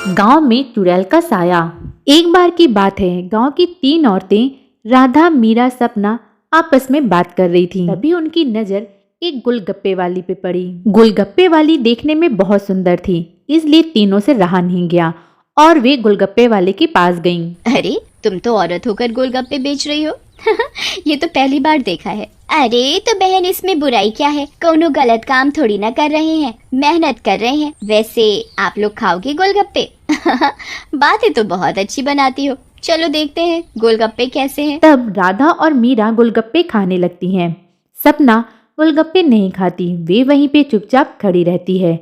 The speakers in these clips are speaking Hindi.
गांव में चुड़ैल का साया। एक बार की बात है, गांव की 3 औरतें राधा, मीरा, सपना आपस में बात कर रही थीं। तभी उनकी नजर एक गोलगप्पे वाली पे पड़ी। गोलगप्पे वाली देखने में बहुत सुंदर थी, इसलिए तीनों से रहा नहीं गया और वे गोलगप्पे वाले के पास गईं। अरे तुम तो औरत होकर गोलगप्पे बेच रही हो। ये तो पहली बार देखा है। अरे तो बहन, इसमें बुराई क्या है? कोनो गलत काम थोड़ी ना कर रहे हैं, मेहनत कर रहे हैं। वैसे आप लोग खाओगे गोलगप्पे? बातें तो बहुत अच्छी बनाती हो। चलो देखते हैं गोलगप्पे कैसे हैं। तब राधा और मीरा गोलगप्पे खाने लगती हैं। सपना गोलगप्पे नहीं खाती, वे वहीं पे चुपचाप खड़ी रहती है।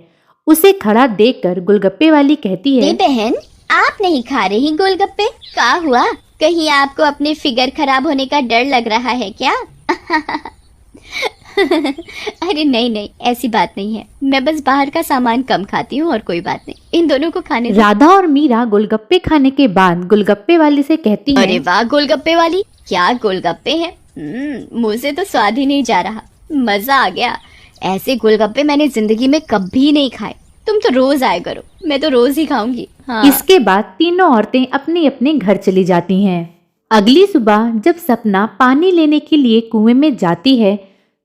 उसे खड़ा देखकर गोलगप्पे वाली कहती है, बहन, आप नहीं खा रही गोलगप्पे? क्या हुआ? कहीं आपको अपने फिगर खराब होने का डर लग रहा है क्या? अरे नहीं नहीं, ऐसी बात नहीं है। मैं बस बाहर का सामान कम खाती हूँ और कोई बात नहीं। इन दोनों को खाने दो। राधा और मीरा गोलगप्पे खाने के बाद गोलगप्पे वाली से कहती हैं, अरे वाह गोलगप्पे वाली, क्या गोलगप्पे हैं। मुंह से तो स्वाद ही नहीं जा रहा। मजा आ गया। ऐसे गोलगप्पे मैंने जिंदगी में कभी नहीं खाए। तुम तो रोज आए करो, मैं तो रोज ही खाऊंगी। हाँ। इसके बाद तीनों औरतें अपने अपने घर चली जाती हैं। अगली सुबह जब सपना पानी लेने के लिए कुएं में जाती है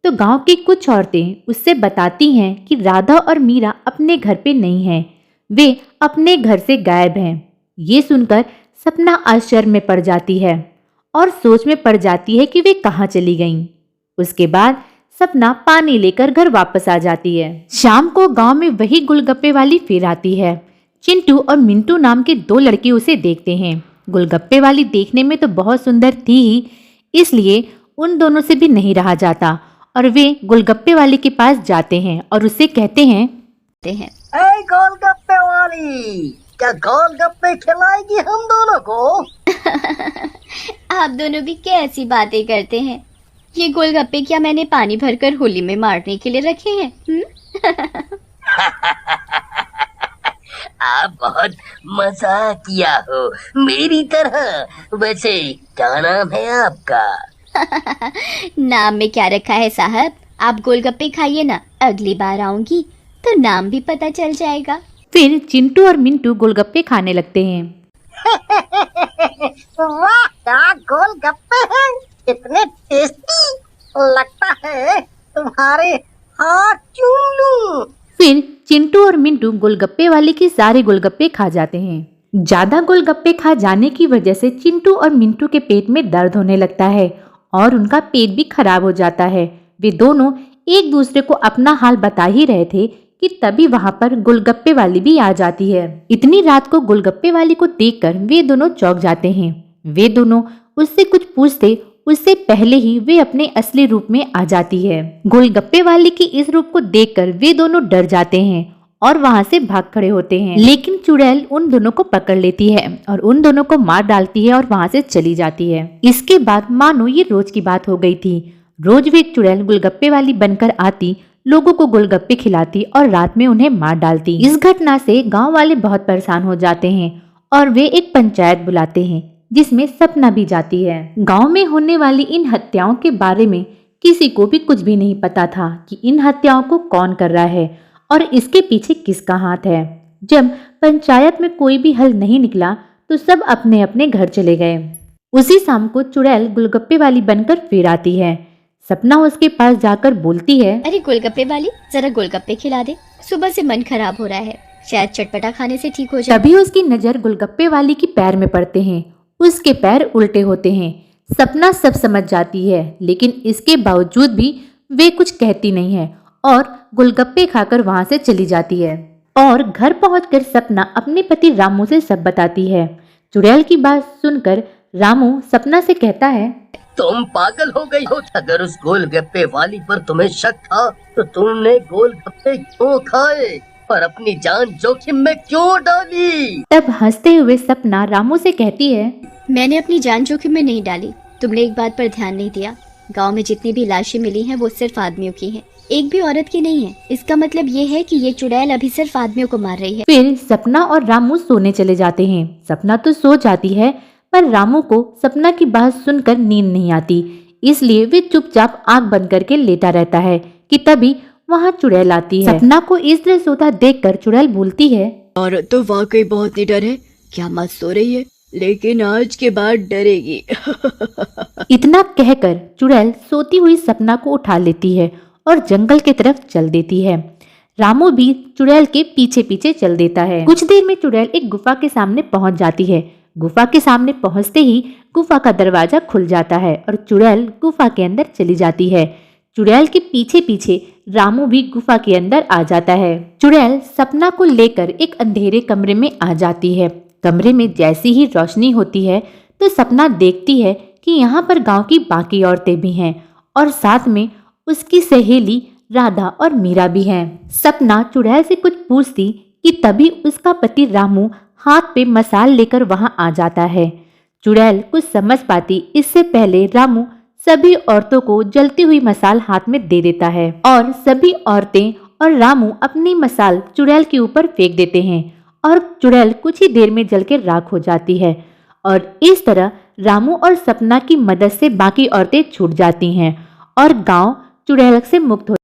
तो गांव की कुछ औरतें उससे बताती हैं कि राधा और मीरा अपने घर पे नहीं हैं, वे अपने घर से गायब हैं। ये सुनकर सपना आश्चर्य में पड़ जाती है और सोच में पड़ जाती है कि वे कहाँ चली गईं। उसके बाद सपना पानी लेकर घर वापस आ जाती है। शाम को गांव में वही गोलगप्पे वाली फिर आती है। चिंटू और मिंटू नाम के 2 लड़के उसे देखते हैं। गोलगप्पे वाली देखने में तो बहुत सुंदर थी ही, इसलिए उन दोनों से भी नहीं रहा जाता और वे गोलगप्पे वाली के पास जाते हैं और उससे कहते हैं, ए गोलगप्पे वाली, क्या गोलगप्पे खिलाएगी हम दोनों को? आप दोनों भी कैसी बातें करते हैं। ये गोलगप्पे क्या मैंने पानी भरकर होली में मारने के लिए रखे हैं? आप बहुत मजाक किया हो मेरी तरह। वैसे क्या नाम है आपका? नाम में क्या रखा है साहब? आप गोलगप्पे खाइए ना, अगली बार आऊंगी तो नाम भी पता चल जाएगा। फिर चिंटू और मिंटू गोलगप्पे खाने लगते हैं। वाह, क्या गोलगप्पे हैं, इतने टेस्टी। लगता है तुम्हारे हाथ चूम लूं। फिर चिंटू और मिंटू गोलगप्पे वाले के सारे गोलगप्पे खा जाते हैं। ज्यादा गोलगप्पे खा जाने की वजह से चिंटू और मिंटू के पेट में दर्द होने लगता है और उनका पेट भी खराब हो जाता है। वे दोनों एक दूसरे को अपना हाल बता ही रहे थे कि तभी वहां पर गोलगप्पे वाली भी आ जाती है। इतनी रात को गोलगप्पे वाली को देखकर वे दोनों चौंक जाते हैं। वे दोनों उससे कुछ पूछते उससे पहले ही वे अपने असली रूप में आ जाती है। गोलगप्पे वाली की इस रूप को देखकर वे दोनों डर जाते हैं और वहां से भाग खड़े होते हैं। लेकिन चुड़ैल उन दोनों को पकड़ लेती है और उन दोनों को मार डालती है और वहां से चली जाती है। इसके बाद मानो ये रोज की बात हो गई थी। रोज वे चुड़ैल गोलगप्पे वाली बनकर आती, लोगों को गोलगप्पे खिलाती और रात में उन्हें मार डालती। इस घटना से गांव वाले बहुत परेशान हो जाते हैं और वे एक पंचायत बुलाते हैं जिसमें सपना भी जाती है। गांव में होने वाली इन हत्याओं के बारे में किसी को भी कुछ भी नहीं पता था कि इन हत्याओं को कौन कर रहा है और इसके पीछे किसका हाथ है। जब पंचायत में कोई भी हल नहीं निकला तो सब अपने अपने घर चले गए। उसी शाम को चुड़ैल गोलगप्पे वाली बनकर फिर आती है। सपना उसके पास जाकर बोलती है, अरे गोलगप्पे वाली, जरा गोलगप्पे खिला दे। सुबह से मन खराब हो रहा है, शायद चटपटा खाने से ठीक हो जाए। तभी उसकी नजर गोलगप्पे वाली की पैर में पड़ते हैं। उसके पैर उल्टे होते हैं। सपना सब समझ जाती है, लेकिन इसके बावजूद भी वे कुछ कहती नहीं है और गोलगप्पे खाकर वहां से चली जाती है। और घर पहुंचकर सपना अपने पति रामू से सब बताती है। चुड़ैल की बात सुनकर रामू सपना से कहता है, तुम पागल हो गई हो। अगर उस गोलगप्पे वाली पर तुम्हें शक था तो तुमने गोलगप्पे क्यों खाए और अपनी जान जोखिम में क्यों डाली? तब हंसते हुए सपना रामू से कहती है, मैंने अपनी जान जोखिम में नहीं डाली। तुमने एक बात पर ध्यान नहीं दिया। गांव में जितनी भी लाशें मिली हैं वो सिर्फ आदमियों की हैं, एक भी औरत की नहीं है। इसका मतलब ये है कि ये चुड़ैल अभी सिर्फ आदमियों को मार रही है। फिर सपना और रामू सोने चले जाते हैं। सपना तो सो जाती है पर रामू को सपना की बात सुनकर नींद नहीं आती, इसलिए वे चुपचाप आंख बंद करके लेटा रहता है कि तभी वहाँ चुड़ैल आती है। सपना को इस तरह सोता देखकर चुड़ैल बोलती है, औरत तो वाकई बहुत निडर है, क्या मत सो रही है, लेकिन आज के बाद डरेगी। इतना कहकर चुड़ैल सोती हुई सपना को उठा लेती है और जंगल की तरफ चल देती है। रामू भी चुड़ैल के पीछे पीछे चल देता है। कुछ देर में चुड़ैल एक गुफा के सामने पहुंच जाती है। गुफा के सामने पहुंचते ही गुफा का दरवाजा खुल जाता है और चुड़ैल गुफा के अंदर चली जाती है। चुड़ैल के पीछे पीछे रामू भी गुफा के अंदर आ जाता है। चुड़ैल सपना को लेकर एक अंधेरे कमरे में आ जाती है। कमरे में जैसी ही रोशनी होती है तो सपना देखती है कि यहाँ पर गांव की बाकी औरतें भी हैं और साथ में उसकी सहेली राधा और मीरा भी हैं। सपना चुड़ैल से कुछ पूछती कि तभी उसका पति रामू हाथ पे मसाल लेकर वहां आ जाता है। चुड़ैल कुछ समझ पाती इससे पहले रामू सभी औरतों को जलती हुई मसाल हाथ में दे देता है और सभी औरतें और रामू अपनी मसाल चुड़ैल के ऊपर फेंक देते हैं और चुड़ैल कुछ ही देर में जल के राख हो जाती है। और इस तरह रामू और सपना की मदद से बाकी औरतें छूट जाती हैं और गांव चुड़ैल से मुक्त हो